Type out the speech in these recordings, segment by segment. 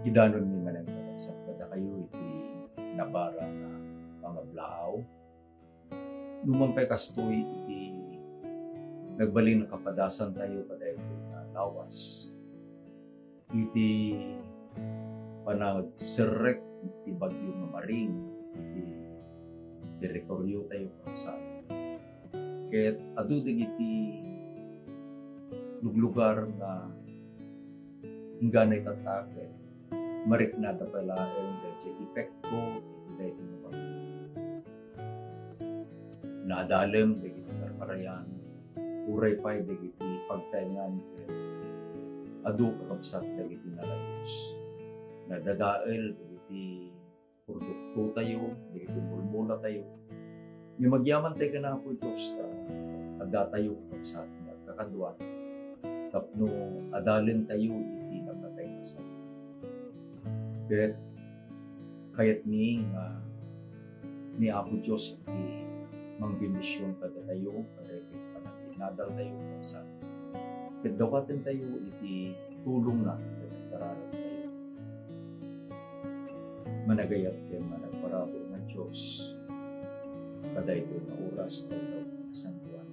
Idanon ni manang sa kada kayo iti nabara na pangablaaw. Lumampay kastoy iti nagbalin na kapadasan tayo kada ito na lawas. Iti panagserek iti bagyo na maring iti teritoryo tayo sa ket adudig iti luglugar na ingganay tatake mariknada pala ang epekto iti ito na nadalem dagiti karparayan uray pay dagiti pagtaingan adu kakabsat dagiti nalayos nadadael dagiti produkto tayo dagiti mulmula tayo ni magyaman tayo ka na po Diyos ada tayo kakabsat nagkakadwa tapno adalin tayo iti napatay na sa ket kayat ni Apo Diyos iti mangbendisyon kada tayo kada iti panaginadal tayo kakabsat ket dawaten tayo iti tulong na ket kararan tayo managayat ken managparabo nga Diyos kada ito na oras tayo santuan.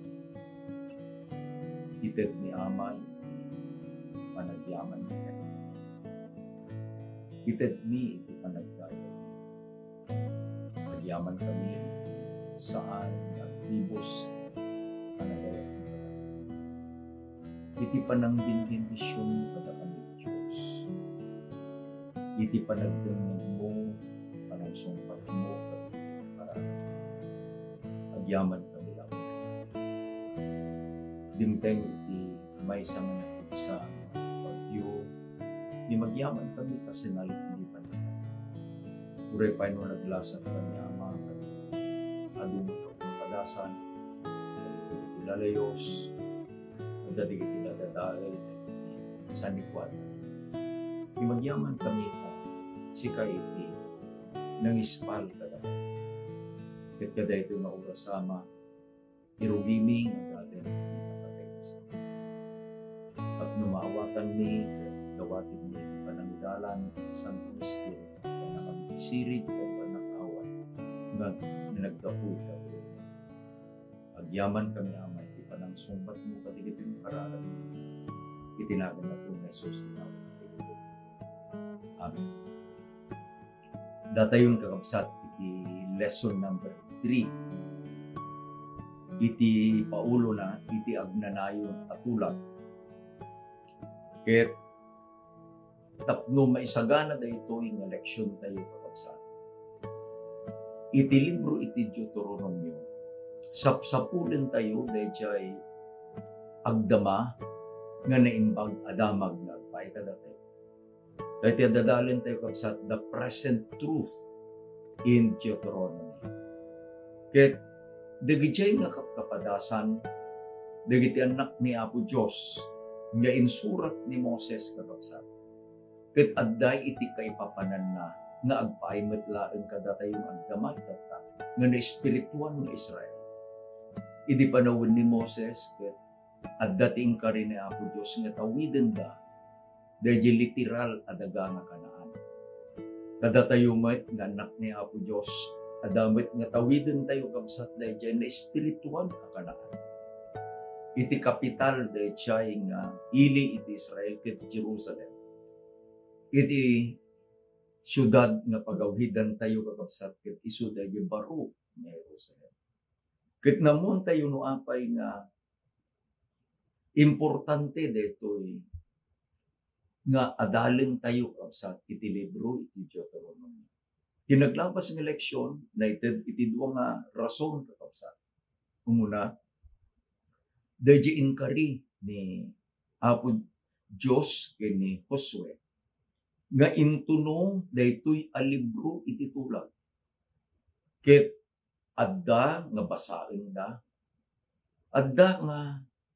Ited ni Amay, panagyaman niya. Ited ni iti panagdayo. Nagyaman kami saan nagbibos panagayat niya. Iti panangbindindisyon kada kami Diyos. Iti panagdamig mo, panagsumpat mo, para agyaman kami lang. Dimteng iti may sa manakit bagyo, di magyaman kami kasi nalipilipan naman. Uray pa no naglasan kami ama, adumot ng padasan, iti lalayos, nagdadig iti nadadael, sa nikwad. Di magyaman kami sika iti nangispal kada. Ket kada ito na urasama, irugiming ang datin at numawatan ni dawatin ni panangdalan Santo Espiritu na nakabisirid at panakawan na nagdapoy ka agyaman kami amay di panang sumbat mo katigipin kararan itinagan na po na Jesus Amen. Datayong kakabsat iti lesson number 3 iti paulo na iti AGNANAYON at TULAG. Ket tapno maisagana dayto ing eleksyon tayo kakabsat. Iti libro iti Deuteronomio sapsapulen tayo dayjay agdama nga naimbag adamag na agpay kada tayo. Dahiti dadalin tayo kakabsat the present truth in Deuteronomy. Ket dagiti nga kapadasan dagiti anak ni Apo Diyos nga insurat ni Moses kakabsat. Ket adday iti kaipapanan na nga agpaaymet laeng kada tayong agdamay tata nga na espirituan nga Israel. Idi panawon ni Moses ket addating ka rin ni Apo Diyos nga tawiden da dahil literal adaga nga Kanaan. Kada tayo met nga anak ni Apo Diyos adamit nga tawiden tayo kabsat dahil na espirituan nga Kanaan. Iti kapital dahil nga ili iti Israel ket Jerusalem. Iti syudad nga pagawhidan tayo kakabsat ket isu dahil baro nga Jerusalem. Ket namon tayo no apay nga importante detoy nga adalin tayo kakabsat iti libro iti Deuteronomy. Tinaglabas ng eleksyon na iti duwa nga rason kakabsat. Umuna, dahil inkari ni Apo Diyos ni Josue nga intuno daytoy a libro iti TULAG. Ket adda nga basaen da, adda nga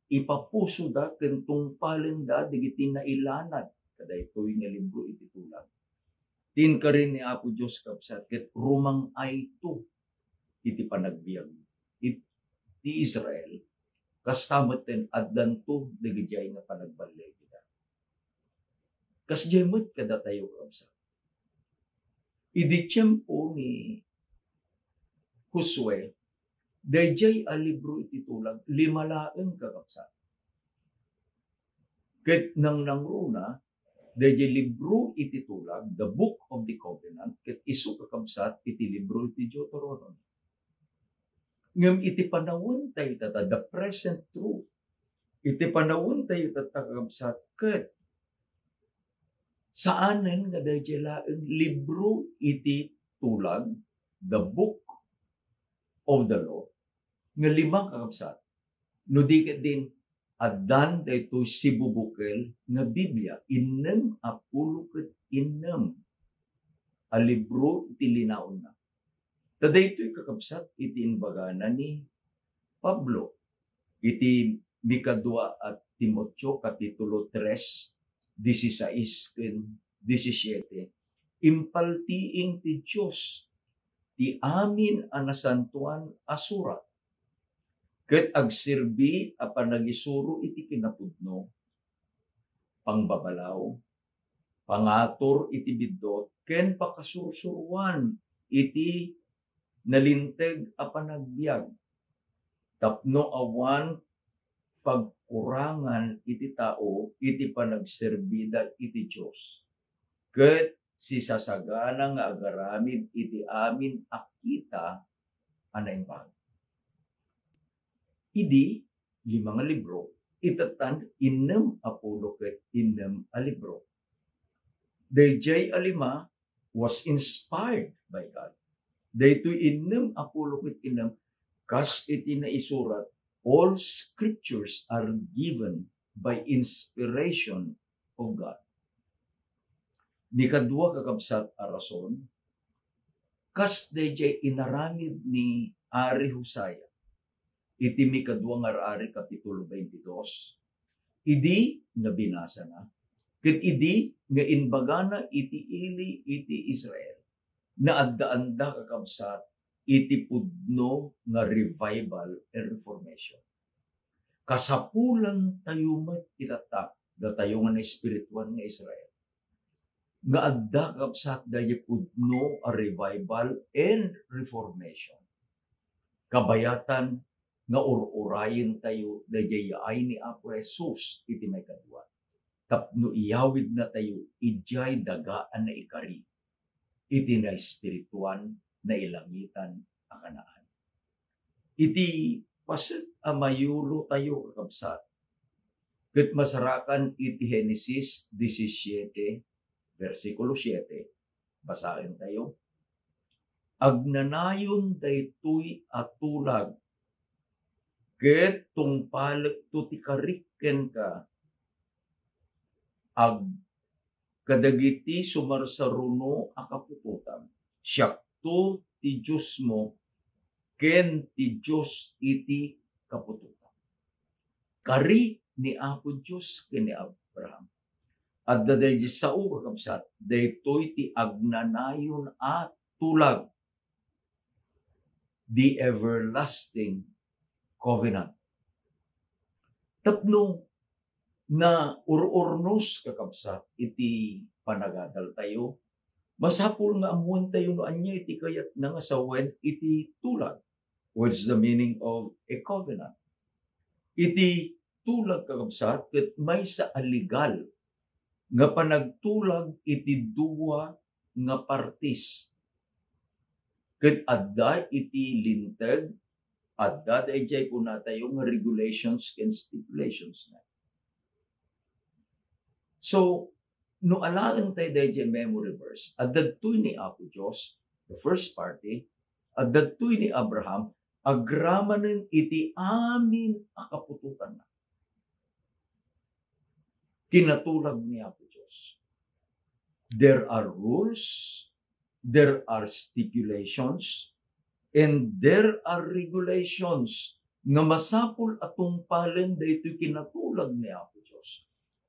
ipapuso da ken tungpalen da digiti nailanad kadaytoy nga libro iti TULAG. Tinkari ni Apo Diyos kabsat ket rumang ayto iti panagbiag iti Israel kastamet ten adlanto digijay nga panagbalay kita. Kas jemut kada tayo kakabsat. Idi tiyempo ni Josue, dayjay a libro iti tulag, 5 laeng kakabsat. Ket nang nangruna, dayjay libro iti tulag, the book of the covenant, ket isu kakabsat iti libro iti Deuteronomy. Ngem iti panawon tayo tata, the present truth, iti panawon tayo tata kakabsat, ket saanen nga dayjay laeng libro iti tulag, the book of the law, nga 5 kakabsat. No di ket din addan daytoy sibubukel nga Biblia, 6 a libro iti linaon na. Ta daytoy kakabsat iti inbagana ni Pablo iti Mikadua at Timoteo kapitulo 3:16 ken 17. Impaltiing ti Dios ti amin a nasantuan a surat, ket agserbi a panagisuro iti kinapudno, pangbabalaw, pangatur iti biddot, ken pakasursuruan iti nalinteg a panagbiag, tapno awan pagkurangan iti tao iti panagserbida iti Dios, ket si sasagana nga agaramid iti amin akita anaimbag. Idi 5 nga libro, itatan 6 ket 6 a libro. Dayjay a 5 was inspired by God. Daytoy 6 ket 6 kas iti naisurat, all scriptures are given by inspiration of God. Mikadua kakabsat a rason, kas dayjay inaramid ni Ari Husaya iti Mikadua nga Ari kapitulo 22, idi nga binasa na, ket idi nga inbagana iti ili iti Israel, na adda-anda kakabsat iti pudno nga revival and reformation. Kasapulan tayo met itata, da tayo nga na espirituan nga Israel, nga adda kakabsat dayjay pudno a revival and reformation. Kabayatan nga ururayin tayo dayjay yaay ni Apo Jesus iti may kadua. Tapno iyawid na tayo ijay dagaan na ikari iti na espirituan na ilangitan a kanaan. Iti paset a mayulo tayo kakabsat, ket masarakan iti Genesis 17 versikulo 7, basahin tayo. Agnanayon daytoy a tulag, ket tungpalet to ti karikken ka, ag kadagiti sumarsaruno a kaputotan, siakto ti Diyos mo, ken ti Diyos iti kaputotan. Kari ni Apo Diyos ken ni Abraham. At dayjay sao kakabsat, daytoy ti agnanayon a tulag, the everlasting covenant. Tapno na ururnos kakabsat iti panagadal tayo, masapul nga amuan tayo no anya iti kayat na nga sawen iti tulag, which is the meaning of a covenant. Iti tulag kakabsat, ket may sa aligal nga panagtulag iti duwa nga partis, ket adda iti linteg, adda dayjay kuna tayo nga regulations and stipulations na. So, no alaan tayo dayjay memory verse, addadtoy ni Apo Dios, the first party, addadtoy ni Abraham, agramanen iti amin a kapututan na. Kinatulag ni Apo Dios. There are rules, there are stipulations, and there are regulations nga masapul atong palen daytoy kinatulag ni Apo Dios.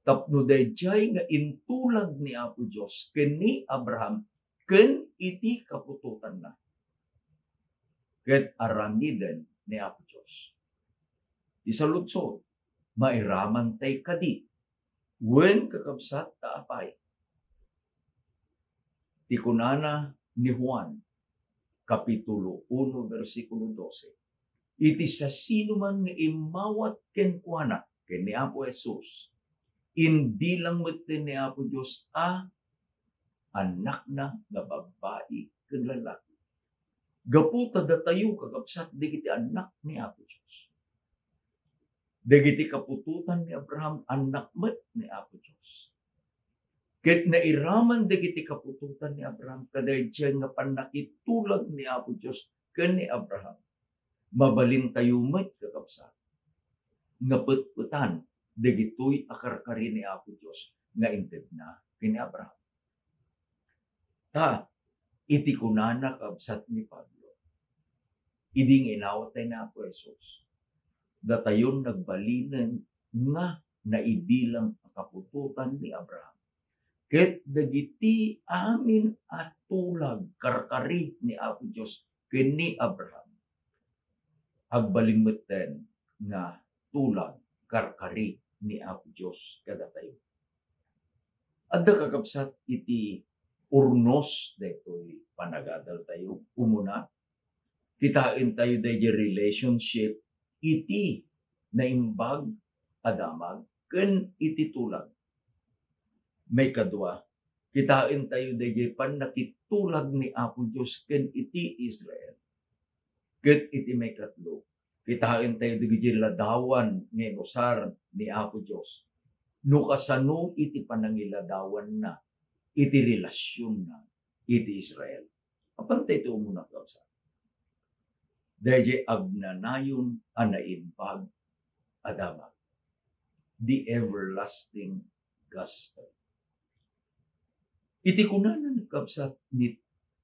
Tapno dayjay nga intulag ni Apo Dios ken ni Abraham ken iti kapututan na, ket aramiden ni Apo Dios. Isaludsod, mairaman tay kadi wen kakabsat taapay, ti kunana ni Juan, Kapitulo 1, versikulo 12. Iti sa sino man nga imawat ken kuana, ken ni Apo Jesus, hindi lang matin ni Apo Diyos anak na nga babae ken lalaki. Gaputa datayo kagabsat digiti anak ni Apo Diyos. Digiti kapututan ni Abraham, anak met ni Apo Diyos. Ket nairaman digiti kapututan ni Abraham, kadayjay nga panakitulag ni Apo Diyos ken ni Abraham. Mabalin tayo met kakabsat. Nga putputan, digito'y akarkari ni Apo Diyos, nga inted na kini Abraham. Iti kunana kabsat ni Pablo. Iding inawatay na Apo Jesus. Datayon nagbalinan nga naibilang kapututan ni Abraham. Ket dagiti amin at tulag karkari ni Apo Diyos kini Abraham. Agbalimeten nga tulag karkari ni Apo Diyos kadatayo. Adda kakabsat iti urnos detoy panagadal tayo. Umuna, kitain tayo dahi relationship iti naimbag adamag ken iti tulag. May kadua, kitain tayo dahi panakitulag ni Apo Diyos ken iti Israel. Ket iti may katlo, kitain tayo dahi ladawan nga inusar ni Apo Diyos. No kasano iti panangiladawan na iti relasyon na iti Israel. Apantay ito muna kausa. Dahil agnanayon anaimbag adamag. The everlasting gospel. Iti kunanan kabsat ni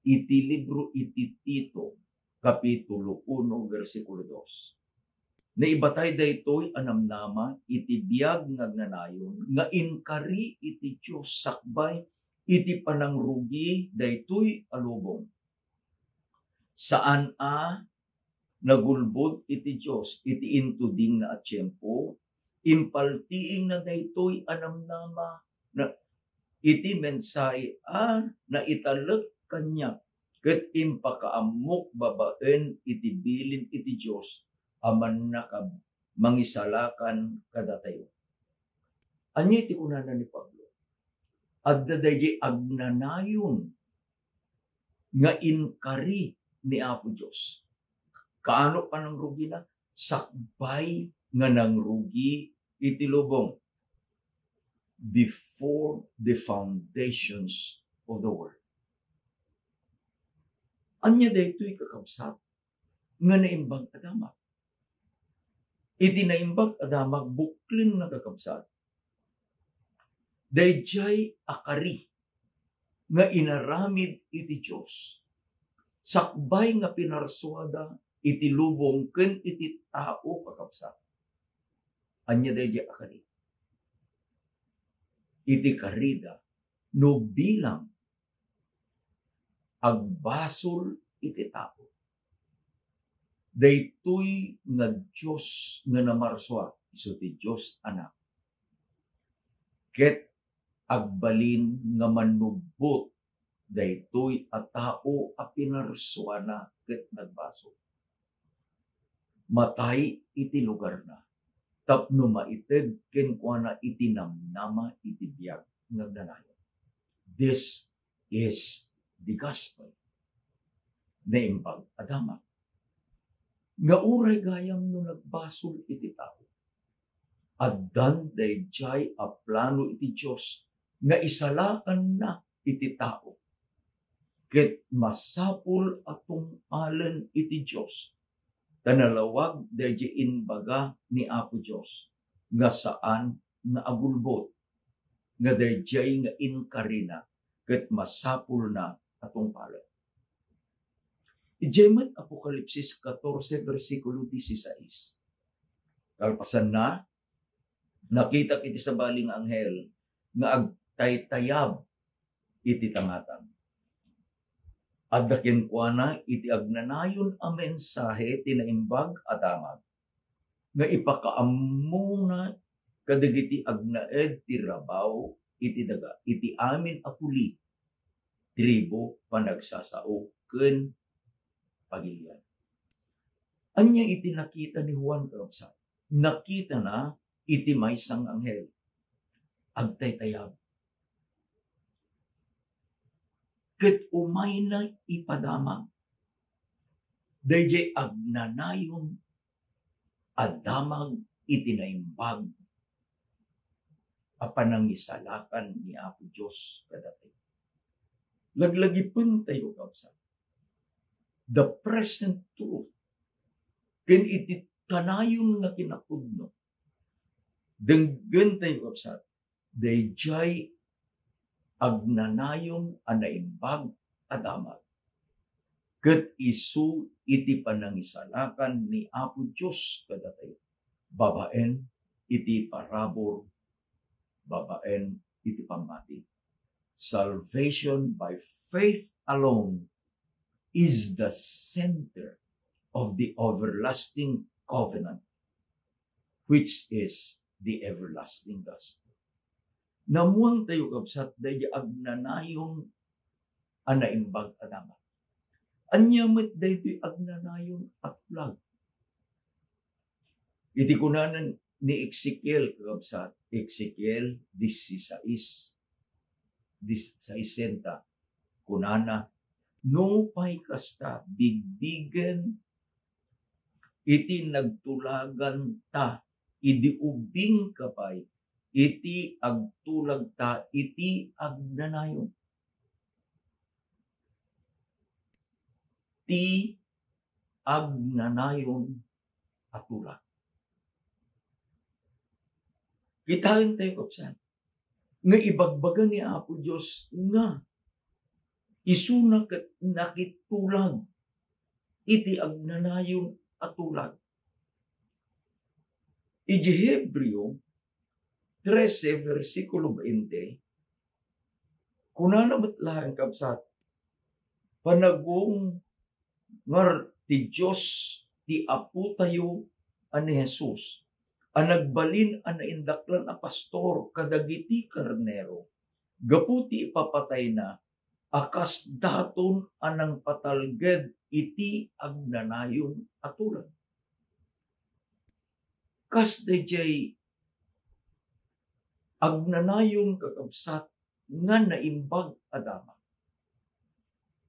iti libro iti Tito, Kapitulo 1, versikulo 2. Na ibatay daytoy anamnama iti biag nga agnanayon nga inkari iti Diyos sakbay iti panangrugi daytoy alubong. Saan nagulbod iti Diyos iti intuding na atiyempo, impaltiing na daytoy anamnama na iti mensahe na italek kanya ket impakaamok babaen iti bilin iti Diyos aman na mangisalakan kadatayo. Anya iti kunana ni Pablo? Adda dahi agnanayon nga inkari ni Apo Diyos. Kaano pa nang rugi na? Sakbay nga nang rugi iti lubong. Before the foundations of the world. Anya daytoy kakabsat nga naimbag adamag. Iti naimbag adamag buklin na kakabsat. Dayjay akari nga inaramid iti Diyos. Sakbay nga pinarsuada iti lubong ken iti tao kakabsat. Anya dayjay akari. Iti karida no bilang agbasol iti tao. Daytoy nga Diyos nga namarswa isu ti Diyos anak. Ket agbalin nga manubot daytoy a tao a pinarswana ket nagbasol. Matay iti lugar na. Tapno maited ken kuana iti namnama iti biag nga agnanayon. This is the gospel. Naimbag adamag. Nga uray gayam no nagbasol iti tao. Addan dayjay a plano iti Diyos nga isalakan na iti tao. Ket masapul atong alen iti Diyos. Tanalawag dayjay inbaga ni Apo Diyos nga saan nga agulbot nga dayjay nga inkarina ket masapul na atong palen. Ijemet Apokalipsis 14, versikulo 16. Kalpasan na, nakita iti sa baling anghel nga agtaytayab iti tangatan. Addaken kuana iti agnanayon a mensahe tinaimbag adamag nga ipakaammo na kadagiti agnaed ti rabaw iti daga iti amin a puli tribo panagsasao ken pagilian. Anya iti nakita ni Juan kakabsat. Nakita na iti maysang anghel. Agtaytayab. Ket umay na ipadamag. Dayjay agnanayon adamag iti naimbag apanangisalakan ni Apo Diyos kadatay. Laglagipon tayo kakabsat. The present truth ken iti kanayon nga kinapudno. Denggen tayo kapsat, dayjay agnanayon anaimbag adamag. Ket isu iti panangisalakan ni Apo Diyos kadatay. Babaen iti parabor, babaen iti pamati. Salvation by faith alone is the center of the everlasting covenant, which is the everlasting gospel. Namuang tayo kabsat, dahil agnanayon anaimbag adamag. Anyamat dahil agnanayon at tulag. Iti kunanan ni Ezekiel kabsat, Ezekiel 16, kunana, no pay kasta, bigbigen iti nagtulagan ta, idi ubing kapay, iti agtulag ta, iti agnanayon. Ti agnanayon atulag. Kitain tayo kapsan, nga ibagbagan ni Apo Diyos nga isuna ket nakitulag iti agnanayon atulag. Iti Hebreo 13 versikulo 20, kunana metlahan kapsat, panagong ngar ti Diyos ti Apo tayo ani Jesus, anagbalin ana indaklan a pastor kadagiti karnero, gaputi ipapatay na, akas daton anang patalged iti agnanayon atulag. Kas dayjay agnanayon kakabsat nga naimbag adamag.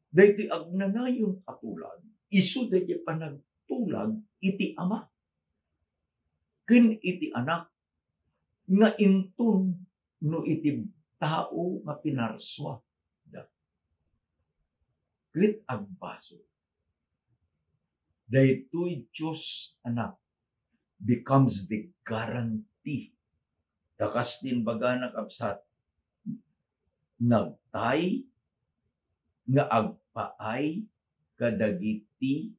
Daytoy agnanayon atulag, isu dayjay panagtulag iti ama ken iti anak nga intun no iti tao nga pinarswa. Grit agbaso. Daytoy Diyos anak becomes the guarantee. Takas din baga na kapsat, nagtay nga agpaay kadagiti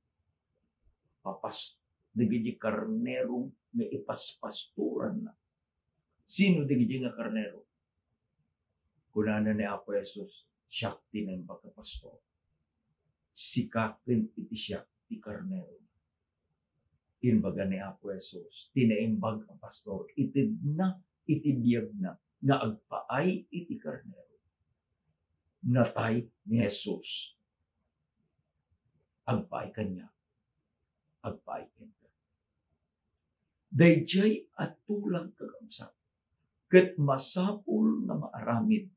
dagiti karnero nga ipaspasturan na. Sino dagiti nga karnero? Kunana ni Apo Jesus, syakti na yung pagkapastor. Sikakin iti syakti karnero. Inbaga ni Apo Jesus, tinaimbag ang pastor, itid na, itibiyag na, nga agpaay iti karnero. Natay ni Jesus. Agpaay kanya. Agpaay kanya. Dayjay at tulang kakamsak. Ket masapul na maaramid.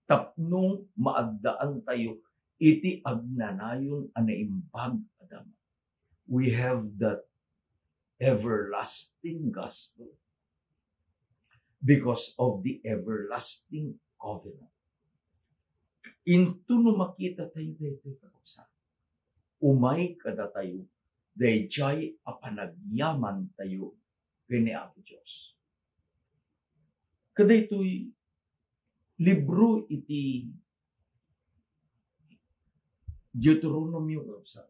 Tapno maagdaan tayo, iti agnanayon anaimbag adamag. We have that everlasting gospel because of the everlasting covenant. Into no makita tayo dito kakabsat, umay kada tayo, dayjay apanagyaman tayo kini Apo Diyos. Kadaytoy libro iti Deuteronomio kakabsat.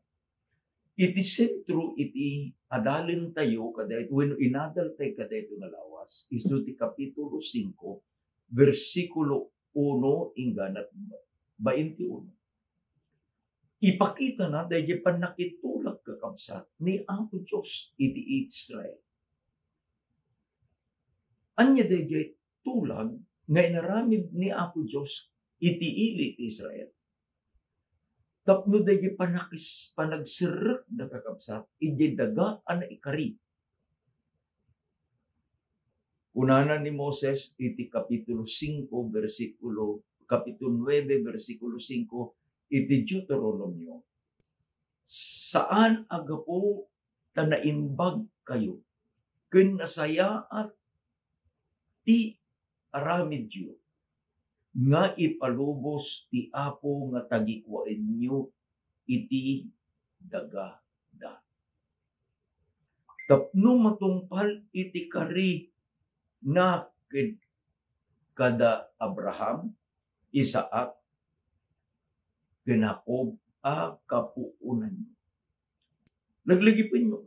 Iti sentro iti adalin tayo kadayto when inadal tayo kadayto nga lawas isu ti kapitulo 5 versikulo 1 ingganat 21. Ipakita na dayjay panakitulag kakabsat ni Apo Diyos iti Israel. Anya dayjay tulag nga inaramid ni Apo Diyos itiili ti Israel. Tapno dahi panagsirik na kakabsat, iti daga ana ikari. Kunana ni Moses, iti kapitulo 5, kapitulo 9, versikulo 5, iti Deuteronomio, saan agapo tanaimbag kayo, ken nasaya at ti aramidyo, nga ipalubos ti Apo nga tagikwaen nyo iti daga da. Tapno matungpal iti kari na kada Abraham, Isaac, ken Jacob a kapuunan nyo. Naglagipin nyo.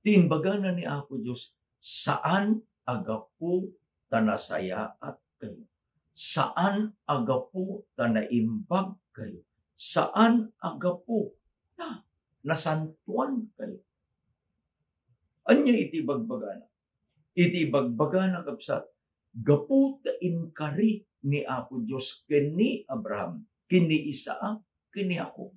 Tiimbaganan ni Apo Diyos, saan agapo tanasaya at kayo? Saan agapo tanaimbag kayo? Saan agapo nasantuan kayo? Anya iti bagbagana? Iti bagbagana kapsat, gapu ta inkari ni Apo Diyos kini Abraham, kini Isaac, kini Jacob.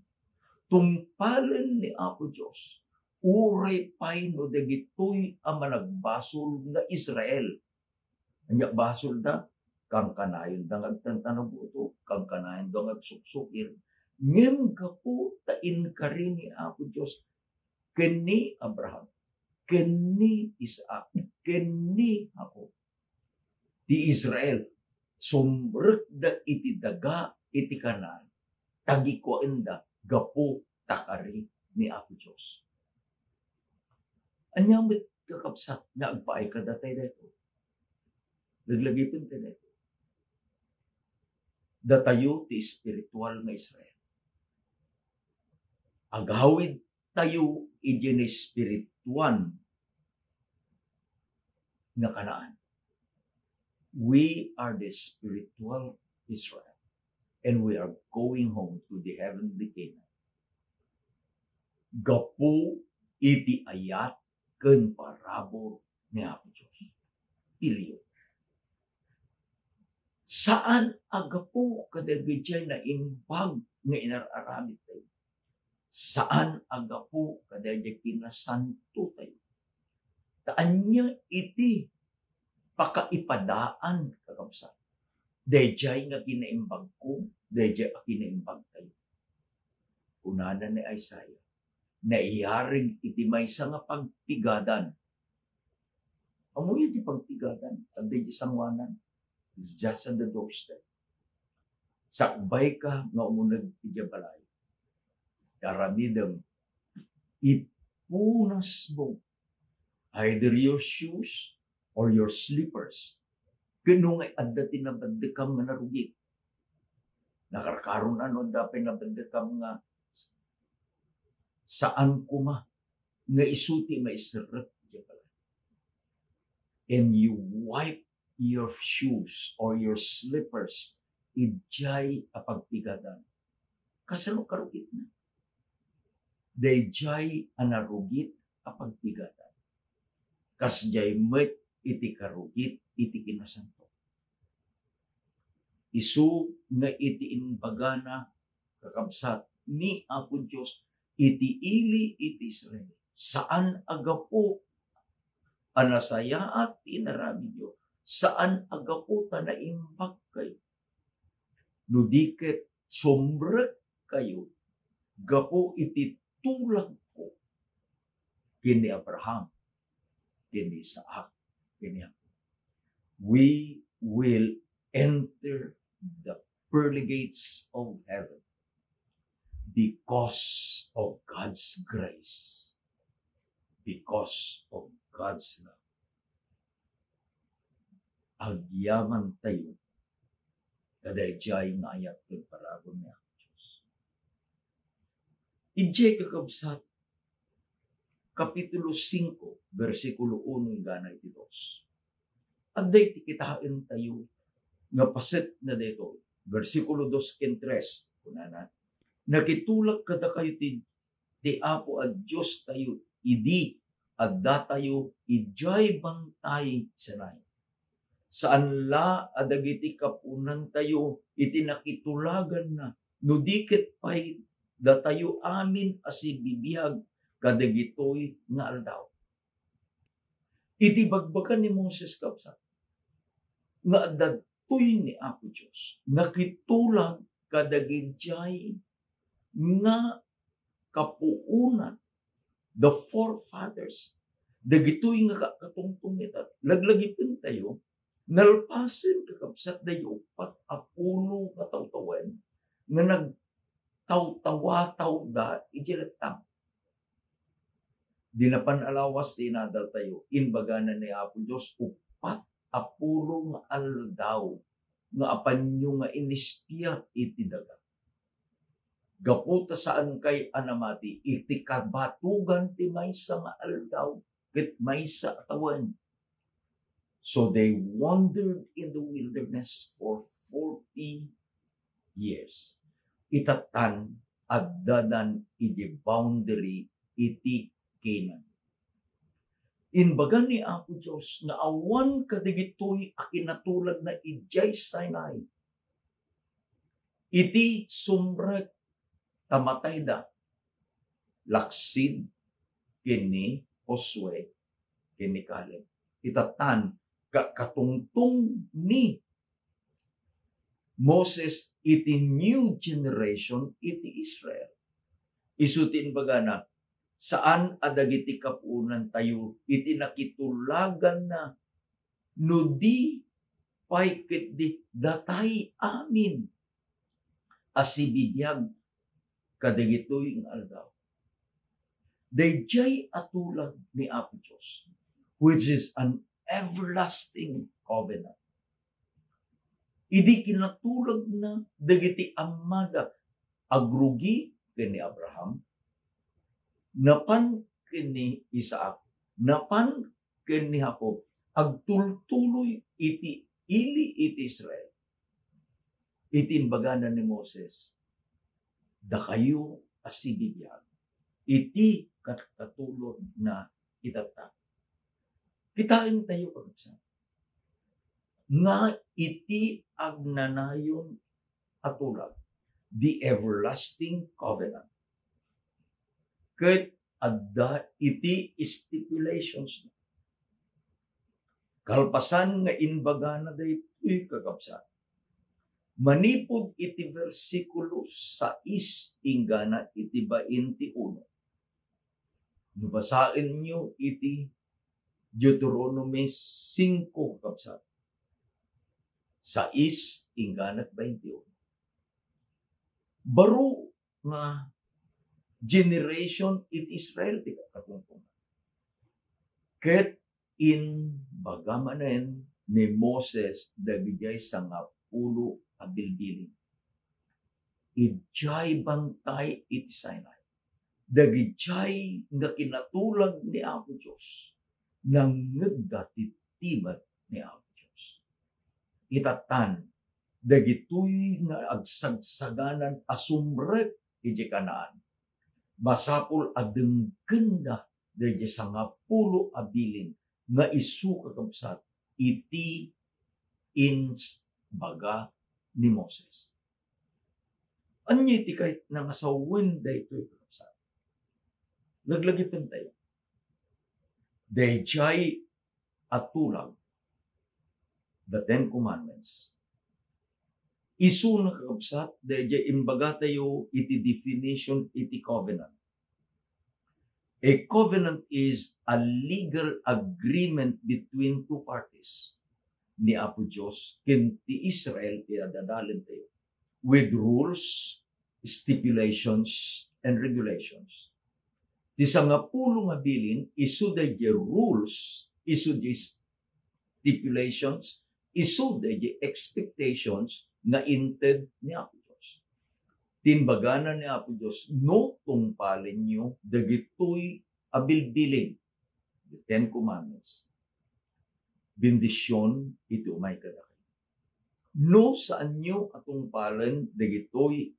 Tungpalen ni Apo Diyos, uray pay no dagitoy ang managbasol nga Israel. Anya basol da, kang kanayon dangag tantanabuto, kang kanayon dangag suksukir. Ngem gapu ta inkari ni Apo Diyos, kini Abraham, kini Isaac, kini Jacob. Di Israel, sumrek da iti daga iti kanan, tagikuan da, gapu takari ni Apo Diyos. Anyang mit kakapsat na agpaay kadatay dito. Naglagipin ka dito. Datayo ti spiritual na Israel. Agawid tayo iti spiritual na Kanaan. We are the spiritual Israel. And we are going home to the heavenly Canaan. Gapu iti ayat ken parabor ni Apo Diyos. Iliyo. Saan agapo kadagijay na imbag nga inararamid tayo? Saan agapo kadagijay kinasanto tayo? Taan niya iti pakaipadaan kakabsat. Dejay nga kinaimbag ko, dejay a kinaimbag tayo. Kunana ni Isaiah, na iyaring iti maysa nga pagtigadan. Amoy iti pagtigadan, sabi di sangwanan, it's just on the doorstep. Sakbay ka nga umunag iti balay. Karamidam, ipunas mo either your shoes or your slippers. Ganun ay adda tinabandikam nga narugit. Nakarkaroon ano da pinabandikam nga saan kuma nga isuti maisirap diya pala. And you wipe your shoes or your slippers, ijay apagpigadan. Kasano karugit na? Dayjay anarugit apagpigadan. Kasjay met iti karugit iti kinasanto. Isu nga iti inbagana kakabsat ni Apo Diyos iti ili iti Israel. Saan agapo anasaya at inaramidyo? Saan agapo tanaimbag kayo? Nudiket sombrek kayo, gapo iti tulag ko kini Abraham, kini Isaac, kini Jacob. We will enter the pearly gates of heaven because of God's grace, because of God's love. Agyaman tayo kadayjay nga ayat ng paragon niya Diyos. Ijay kakabsat kapitulo 5, versikulo 1 hanggang 2. Aday ti kitain tayo nga paset na dito, versikulo 2 and 3, kunana, nakitulak kada kayo ti Apo at Diyos tayo, idi, adda tayo, ijay bantay sanay. saan la adagiti kapunan tayo, iti nakitulagan na, no dikit pay datayo amin asibibiyag kadagitoy nga aldaw. Iti bagbagan ni Moses kapsa, nga datoy ni Apo Diyos, nakitulag kadagitjay nga kapuunan, the forefathers, dagitoy nga katungtong ita, laglagipin tayo, nalpasin kakabsat dayo pat apulo katawtawan, nga nagtawtawa-taw da, ijilatang. Dinapan alawas tinadal tayo, inbaganan ni Apo Diyos, upat apulo nga aldaw, nga apanyo nga inistiya iti daga. Gaputa saan kay anamati, iti kabatugan ti maysa nga aldaw, ket maysa atawan. So they wandered in the wilderness for 40 years. Itatan addadan iti boundary iti Canaan. Inbaga ni Apo Diyos na awan kadigitoy akinatulad na ijay Sinai. Iti sumrek tamatay da laksid kini Josue kini Caleb. Itatan katungtong ni Moses iti new generation iti Israel. Isutin baga na saan adagiti kapunan tayo iti nakitulagan na no di pay ket di datay amin asibibiyag kadagitoy nga aldaw. Dayjay atulag ni Apo Diyos, which is an everlasting covenant. Idi kinatulag na dagiti amada agrugi kini Abraham, napan kini Isaac, napan kini Jacob, agtultuloy iti Israel. Iti imbaganan ni Moses, da kayo asibibiyag, iti katulog na itata. Kitain tayo pagkaksa. Nga iti agnanayon atulag, the everlasting covenant. Ket adda iti stipulations na. Kalpasan nga inbaga na daytoy kakabsat. Manipod iti versikulo 6 ingana iti 21. Nabasain nyo iti Deuteronomy 5 kakabsat. 6 ingana 21. Baro nga generation in Israel ti katungtong. Ket in bagamanen ni Moses dagijay sangapulo a bilbilin. Ijay bantay iti Sinai. Dagijay nga kinatulag ni Apo Diyos nang nagdatitibat ni Apo Diyos. Itatan dagitoy nga agsagsaganan asumrek iti Kanaan. Masapul adengken da dayjay sangapulo a bilin nga isu kakabsat iti baga ni Moses. Anya iti kahit nangasawen daytoy kakabsat. Laglagitan tayo. Dayjay atulag, the Ten Commandments. Isu na kakabsat, dayjay imbaga tayo iti definition iti covenant. A covenant is a legal agreement between two parties. Ni Apo Diyos, kinti Israel, iadadalin tayo, with rules, stipulations, and regulations. Ti sangapulo nga bilin, isu dayjay rules, isu dayjay stipulations, isu dayjay expectations, nga inted ni Apo Diyos. Tinbaganan ni Apo Diyos, no tungpalin nyo, dagitoy abilbilin, the Ten Commandments. Bendisyon, ito may kadakay. No saan nyo atungpalan, dagitoy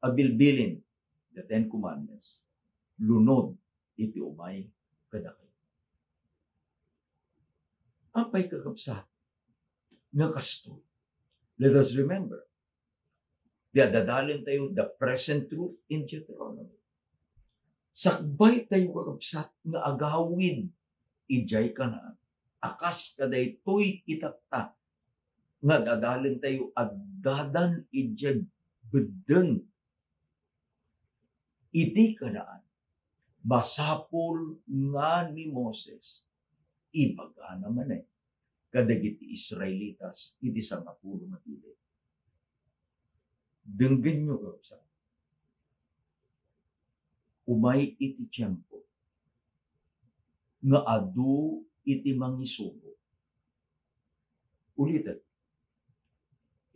abilbilin, the Ten Commandments. Lunod, ito may kadakay. Apay kakabsat, nga kasto. Let us remember, dadalin tayo the present truth in Deuteronomy. Sakbay tayo kakabsat nga agawid ijay Kanaan. Akas kaday to'y itata nga dadalin tayo agdadan ijay bedeng iti Kanaan. Basapol nga ni Moses ibaga naman kadagiti Israelitas iti sangapulo nga tili. Denggen nyo kakabsat. Umay iti tiyempo nga adu iti mangisugo. Ulitin.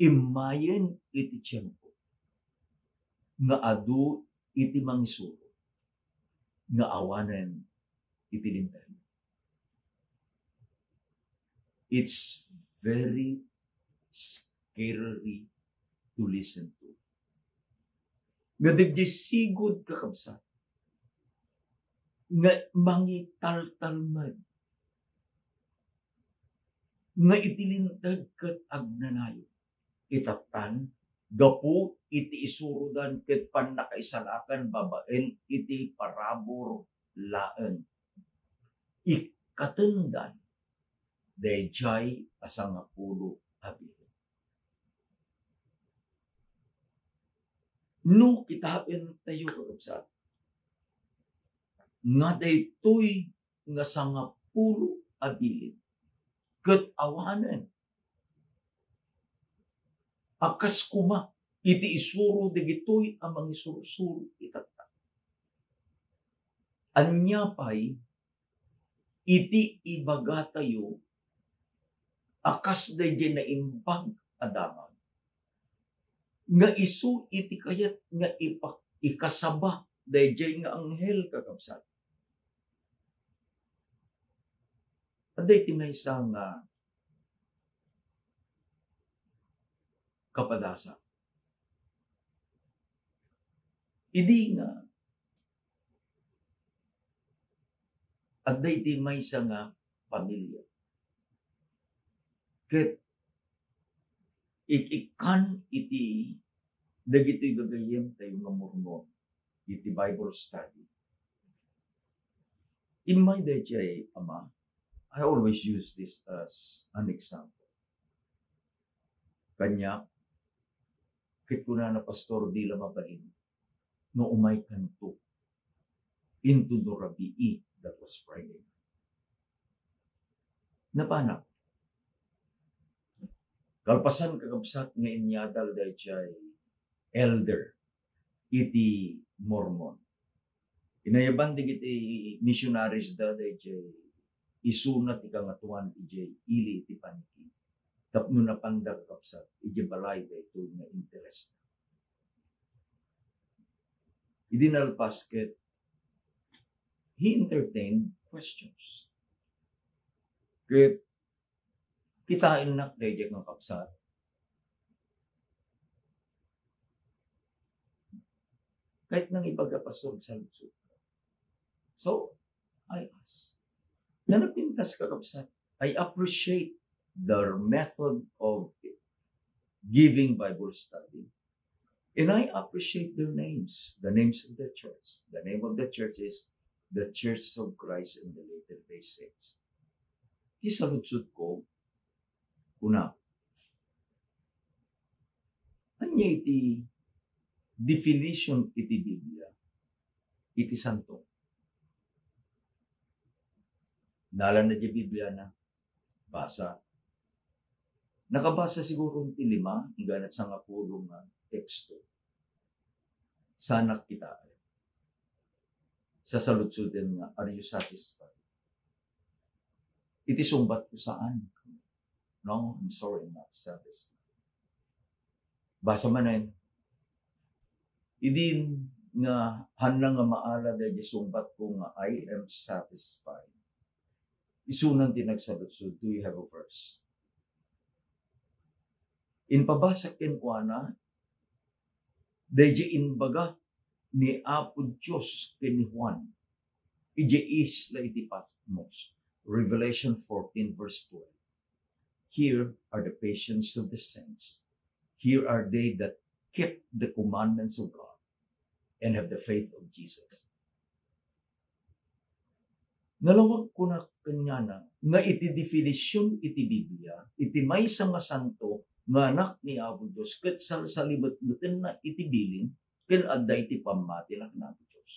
Imayen iti tiyempo nga adu iti mangisugo nga awanen iti linterno. It's very scary to listen to. Nga digdi sigod kakabsat nga mangitaltalman nga itilintag ket agnanayon itatan gapu iti isurudan ket pannakaisalakan babaen iti parabor laen ikatendan dayjay asangapulo abigen. No kitaen tayo kakabsat nga daytoy nga sangapulo abilin ket awanen akas kuma iti isuro dagitoy ang mangisurusuro itata. Anya pay iti ibaga tayo akas dayjay na imbag adaman nga isu iti kayat nga ikasaba dayjay nga anghel kakabsat. Aday tinaysa nga kapadasa. Idi nga aday tinaysa nga pamilya. Ket ikan iti dagitoy gagayem tayo nga mormon iti Bible study. In my dayjay ama, I always use this as an example. Kanya, kit kuna na pastor di la mabalin, no umay kanto into the Rabii, that was Friday. Napanak. Kalpasan kakabsat nga inyadal dayjay elder iti Mormon. Inayaban digiti missionaries da dayjay isunat ikangatuan ijay ili iti paniki. Tapno na panda kakabsat ijay balay daytoy nga interest. Idinalpas ket he entertained questions. Ket kitain nak dayjay nga kapsat. Kahit nang ipagapasod sa lutsod. So, I ask. Nanapintas kakabsat. I appreciate their method of giving Bible study. And I appreciate their names. The names of the church. The name of the church is the Church of Christ in the Latter Day Saints. Di sa lutsod ko, una, anya iti definition iti Biblia, iti santo. Nalan na di Biblia na, basa. Nakabasa siguro iti 5, hanggang at 10 nga teksto. Sana kita sa saludsudin nga, are you satisfied? Iti sumbat ko saan? No, I'm sorry, I'm not satisfied. Basa manen. Idin nga hanang nga maala dahil sumbat ko nga I am satisfied. Isunan tinagsaludsud, do you have a verse? In pabasa kenkwana, dahil inbaga ni Apo Diyos ken Juan, ije isla iti Patmos. Revelation 14 verse 12. here are the patience of the saints. Here are they that keep the commandments of God and have the faith of Jesus. Nalawag ko na kanya nga iti definisyon iti Biblia, iti may nga santo nga anak ni Apo Diyos, ket salsalibet-beten na iti bilin, ken adda iti pamati na Apo Diyos.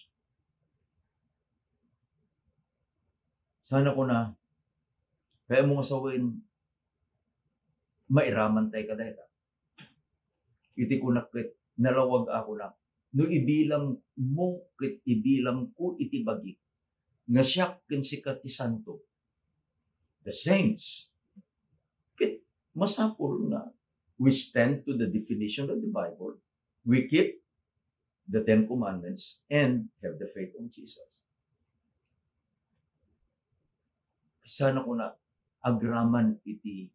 Sana ko na, kaya mo asawin, mairaman tayo kadayta. Iti ko na ket nalawag ako na, no ibilang mo ket ibilang ko iti bagi, nga siya ken sikat ti santo. The saints, ket masapul nga, we stand to the definition of the Bible, we keep the 10 Commandments, and have the faith in Jesus. Sana ko na agraman iti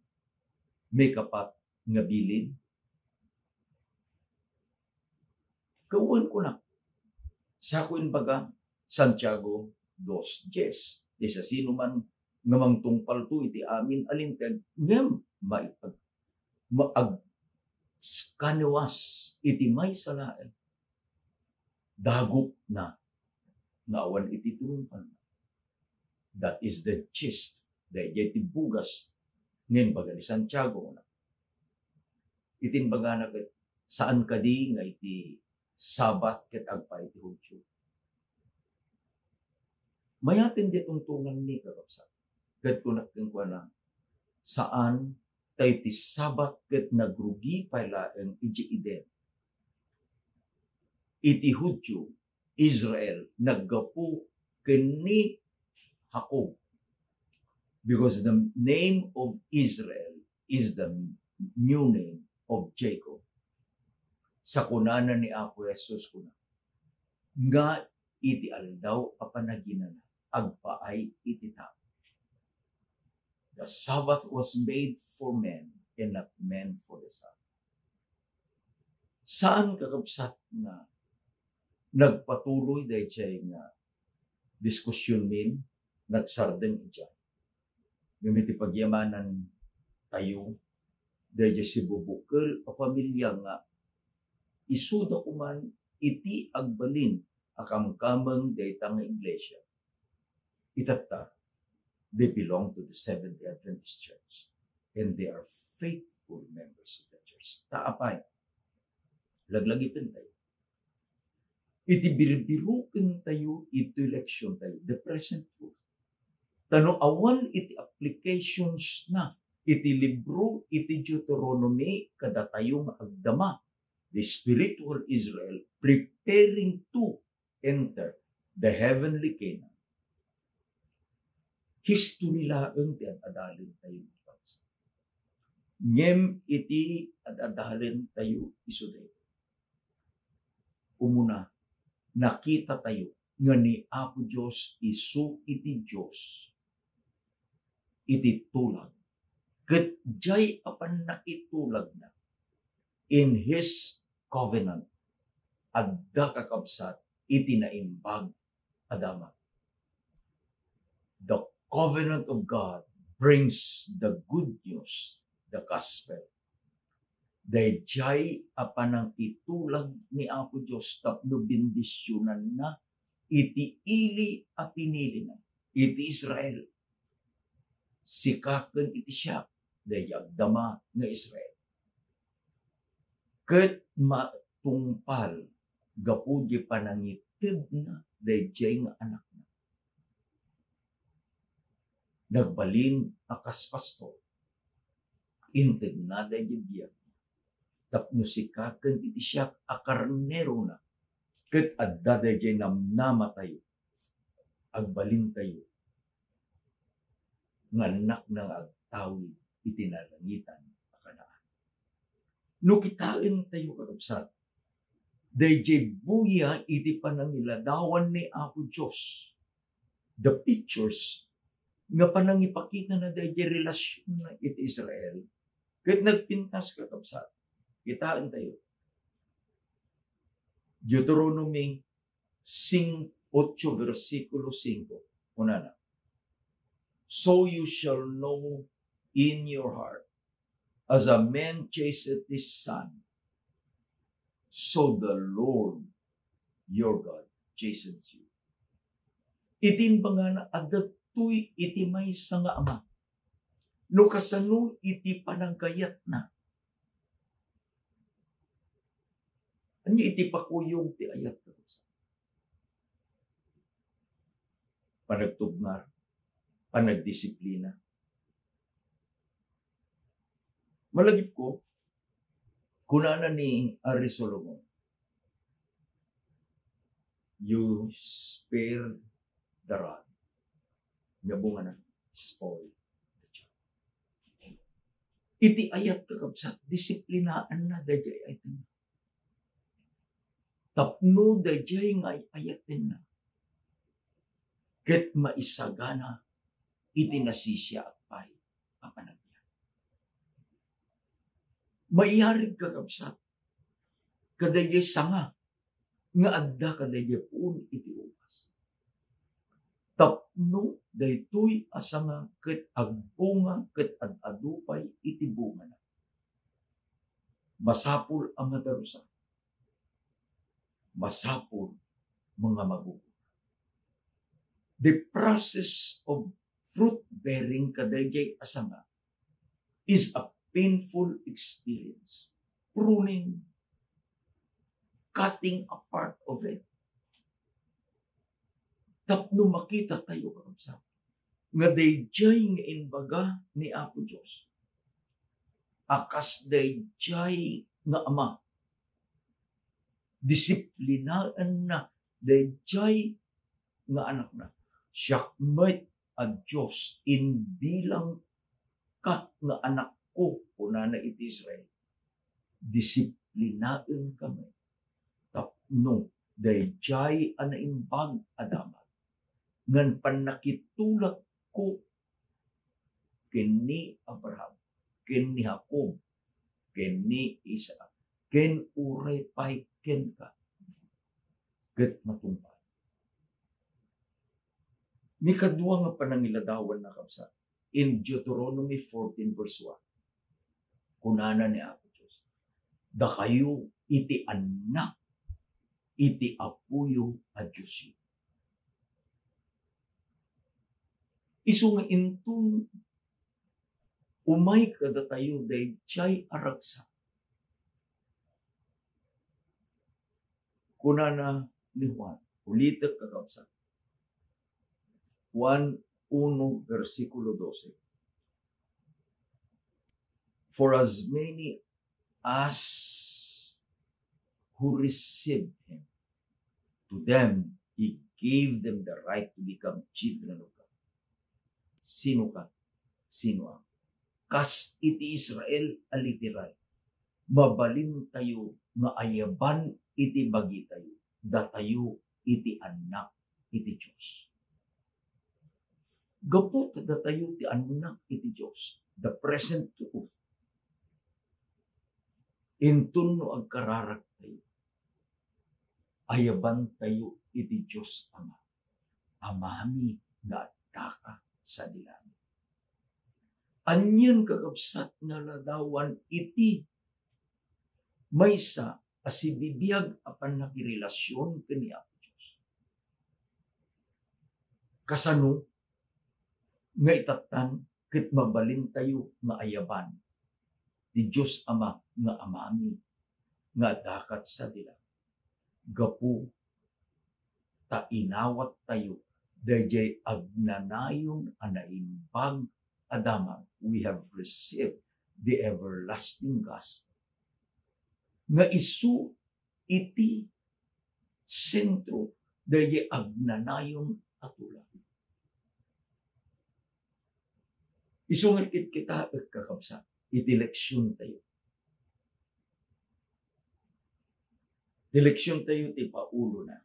may kapat nga bilin. Kauan ko na. Sa kuin baga, Santiago 2:10. Di sa sino man nga mangtungpal to iti amin alintag ngem maag kaniwas iti may salaen. Dagok na awan iti turumpal. That is the gist. Dahil iti bugas ngayon baga ni Santiago na. Itin baga na saan ka di nga iti Sabbath ket agpa iti Hudyo. Mayatin di tungtungan ni kakapsat. Ket kunakeng kwa na saan tayo iti Sabbath ket nagrugi paylaeng iti iden. Iti Hudyo, Israel, naggapu keni Jacob. Because the name of Israel is the new name of Jacob. Sa kunana ni Apo Jesus kuna. Nga iti aldaw apanaginana, agpaay iti tao. The Sabbath was made for men and not men for the Sabbath. Saan kakabsat na nagpatuloy dahil siya nga diskusyon min, nagsardeng dyan. Gamiti pagyamanan tayo, dahil si bubukal o pamilya nga, isuda kuman iti agbalin akamkamang daytang iglesia. Itata, they belong to the Seventh Adventist Church and they are faithful members of the church. Taapay, laglagitin tayo. Iti birbirukin tayo, iti eleksyon tayo, the present truth. Tano awan iti applications na, iti libro, iti Deuteronomy, kada tayo agdama, the spiritual Israel preparing to enter the heavenly Canaan. History laeng ti adalin tayo. Ngem iti adalin tayo isuday. Umuna, nakita tayo nga ni Apo Diyos isu iti Diyos. Iti tulag. Ket jay apan nakitulag na in His covenant adda kakabsat iti naimbag adama. The covenant of God brings the good news, the gospel. Dahil jay apanang itulag ni Apo Diyos tapno bendisyonan na iti ili a pinili na iti Israel. Sikaken iti siya dahil agdama nga Israel. Ket matungpal gapu di panangitid na dahil jay nga anak na. Nagbalin akas pastor. Intid na dahil biyag. Tapno sikaken iti siya akarnero na. Ket adda dahil namnama tayo. Agbalin tayo. Nganak ng agtawid itinalangitan akanaan. No kitain tayo kakabsat. Dahil buya iti panangiladawan ni Apo Diyos. The pictures nga panangipakita na dahil relasyon na iti Israel. Kahit nagpintas kakabsat. Kitaan tayo. Deuteronomy 8 versikulo 5. Una na. So you shall know in your heart As a man chaseth his son, so the Lord your God chastens you. Itin ba nga na adatoy iti may nga ama. No kasano iti pananggayat na. Ano iti pakuyong ti ayat ko. Panagtugnar, panagdisiplina. Malagip ko, kunana ni Ari Solomon, you spare the rod. Ngabunga na, spoil the child. Iti ayat kakabsat, disiplinaan na dajay ayatin na. Tapno dajay nga ayatin na. Ket maisagana, iti nasisya at pay, papanagyan. Maiyarig kakabsat, kadayay sanga, nga adda kadayay pun iti upas. Tapno daytoy asanga ket agbunga ket adadupay iti bunga na. Masapul ang madarusa. Masapul mga magugo. The process of fruit bearing kadayay asanga is a painful experience. Pruning, cutting apart of it. Tapno makita tayo kakabsat. Nga dayjay nga inbaga ni Apo Diyos. Akas dayjay nga ama. Disiplinaan na dayjay nga anak na. Siyakmet a Diyos in bilang ka nga anak ko kunana iti Israel. Disiplinaan kami. Tapno dayjay anaimbag adamat. Ngan panakitulak ko kini Abraham, kini Jacob, kini Isaac, ken uray pay ken ka. Ket matumpad. Ni kadua nga panangiladawan na kabsa. In Deuteronomy 14 verse 1. Kunana ni Apo Diyos. Da kayo iti anak, iti apuyo a Diyos yu. Isu nga intun umay kada tayo dayjay aragsa. Kunana ni Juan. Ulitek kakabsa. Juan 1, versikulo 12. For as many as who received him, to them he gave them the right to become children of God. Sino ka? Sino ang? Kas iti Israel alitiray. Mabalin tayo nga ayaban iti bagi tayo. Datayo iti anak iti Diyos. Gapot datayo ti anak iti Diyos. The present truth. Intun no agkararak tayo. Ayaban tayo iti Diyos Ama. Amami nga ataka sa dilami. Anyan kakabsat nga ladawan iti maysa asibibiyag apan nakirelasyon kani Apo Diyos. Kasano nga itatan ket mabalin tayo nga ayaban ti Diyos Ama nga amami nga dakat sa dila. Gapu ta inawat tayo dayjay agnanayon anaimbag adamang we have received the everlasting gospel. Nga isu iti sentro dayjay agnanayon at TULAG. Isungit kita kakabsa, iti leksyon tayo. Ti leksyon tayo ti paulo na,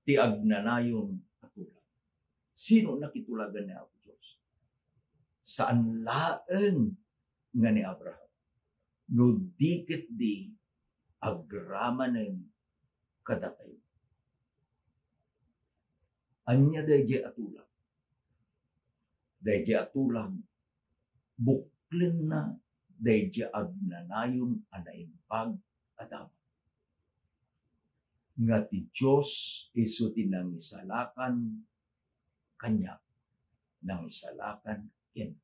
ti agnanayon at TULAG. Sino nakitulagan ni Apo Diyos? Saan laan nga ni Abraham? No dikit di agramanen kadatay. Anya dayjay at TULAG. Dayjay at TULAG, buklen na dayjay agnanayon anaimbag adama. Nga ti Diyos isu ti nangisalakan kanya, nangisalakan ken.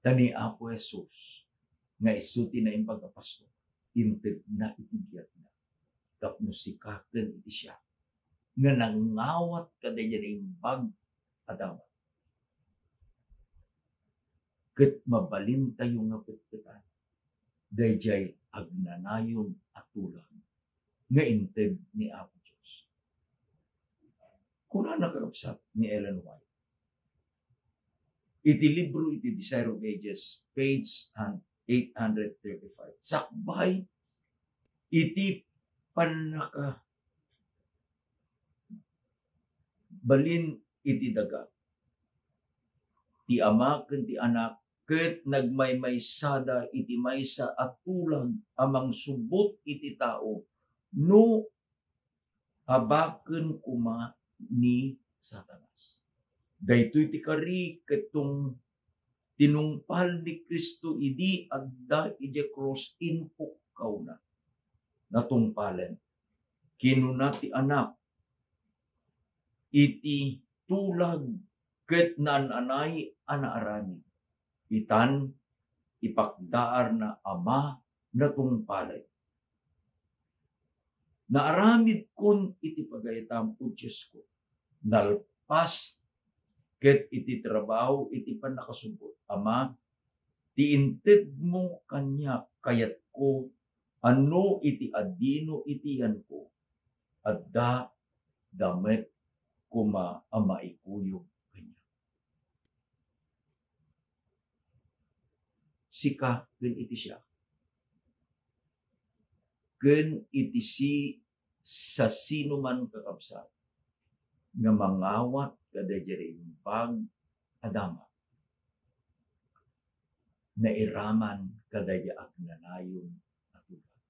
Tani Apo Jesus, nga isu ti naimbag a pasto, inted na itigyan na. Tapno sikaken iti siya, nga nangawat kadayjay naimbag adama. Ket mabalin tayo nga petpetan, dayjay agnanayon at tulag, nga inted ni Apo Diyos. Kuna nakarapsat ni Ellen White, iti libro iti Desire of Ages, page 835. Sakbay, iti panaka balin iti daga. Ti ama ken ti anak, ket nagmaymaysada iti maysa at tulag amang subot iti tao, no abaken kuma ni Satanas. Daytoy ti kari ketong tinungpal ni Kristo idi adda iti cross infok kauna. Natungpalen. Kinuna ti anak iti tulag ket nananay anaarani. Itan ipakdaar na ama natungpalay. Naaramid kun iti pagayatam o Diyos ko. Nalpas ket iti trabaho iti panakasubot. Ama, ti inted mo kanya kayat ko, ano iti adino iti yan ko, adda damet kuma ama ikuyog kanya. Sika ken iti siya. Ken iti sa sino man kakabsat, nga mangawat kadayjay imbag adama, na iraman kadayjay agnanayon at tulag.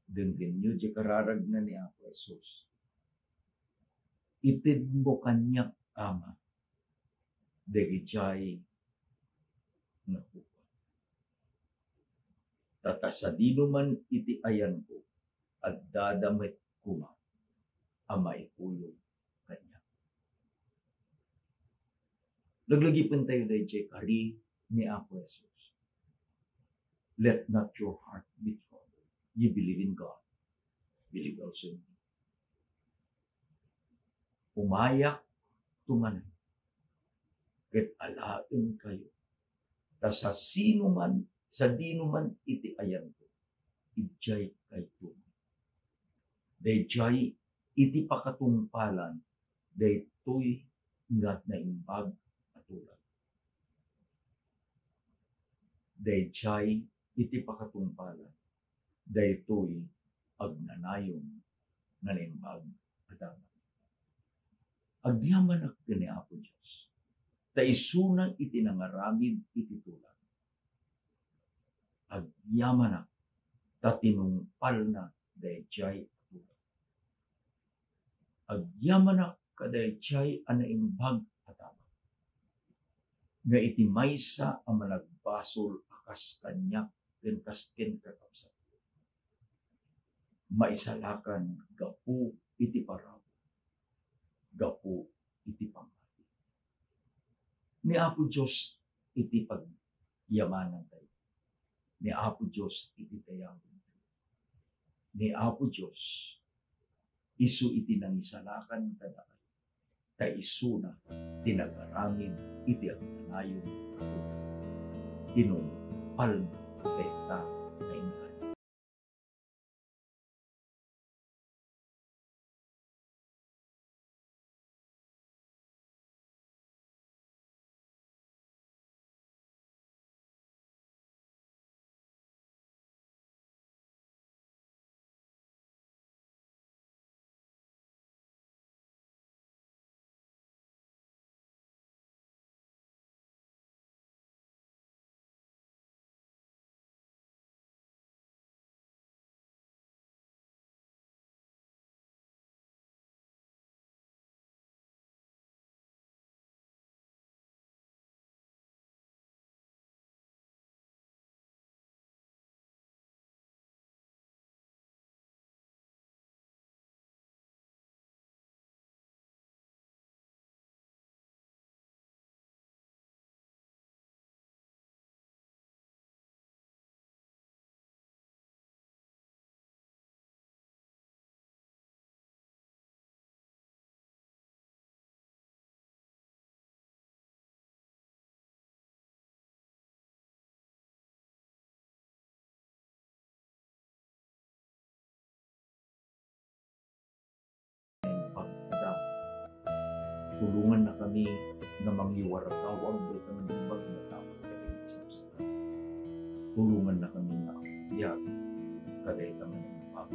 Denggen nyo di kararag na ni Apo Jesus. Itid mo kanyak ama, dayjay nakuha. Tatasadino man iti ayan ko, at dadamit kuma, ama ikuyog kanya. Laglagipin tayo dayjay kari ni Apo Jesus. Let not your heart be troubled. You believe in God. Believe also in me. Umayak tumanan. Ket alain kayo. Ta sa sino man, sa dino man iti ayan ko, ijay kay tuman. Dayjay iti pakatungpalan, daytoy ngat na imbag at tulag. Dayjay iti pakatungpalan, daytoy agnanayon na imbag at dagat. Agyaman ak ni Apo Diyos, ta isunang iti nangaramid iti tulag. Agyaman ak, ta tinungpal na dayjay at tulag. Agyaman ak kadayjay anaimbag at dagat. Nga iti maysa ang malagbasol akas kanyak ken kasken kakabsat. Maisalakan gapu iti paraw, gapu iti pamati. Ni Apo Diyos iti pagyamanan tayo. Ni Apo Diyos iti tayawan tayo. Ni Apo Diyos isu iti nangisalakan kada kayo. Ta isu na tinagaramid iti agnanayon at tulag. Tinungpal na dayta Tulungan na kami na mangiwaratawag dito ng ibang matapos kaling sa tulungan na kami na iyak kaday kami ng ibang.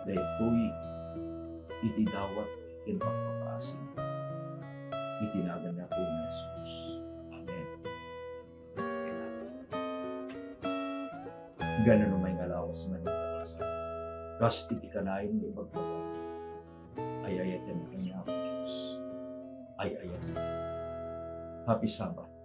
Dahil iti dawat yung pagpapaasin. Itinagan na po ng Jesus. Amen. Ganun naman yung alawas man yung kabasa. Kas iti kanayin may bagbagan. Ay ayat na kanya ako Diyos. Ay ayat. Happy Sabbath.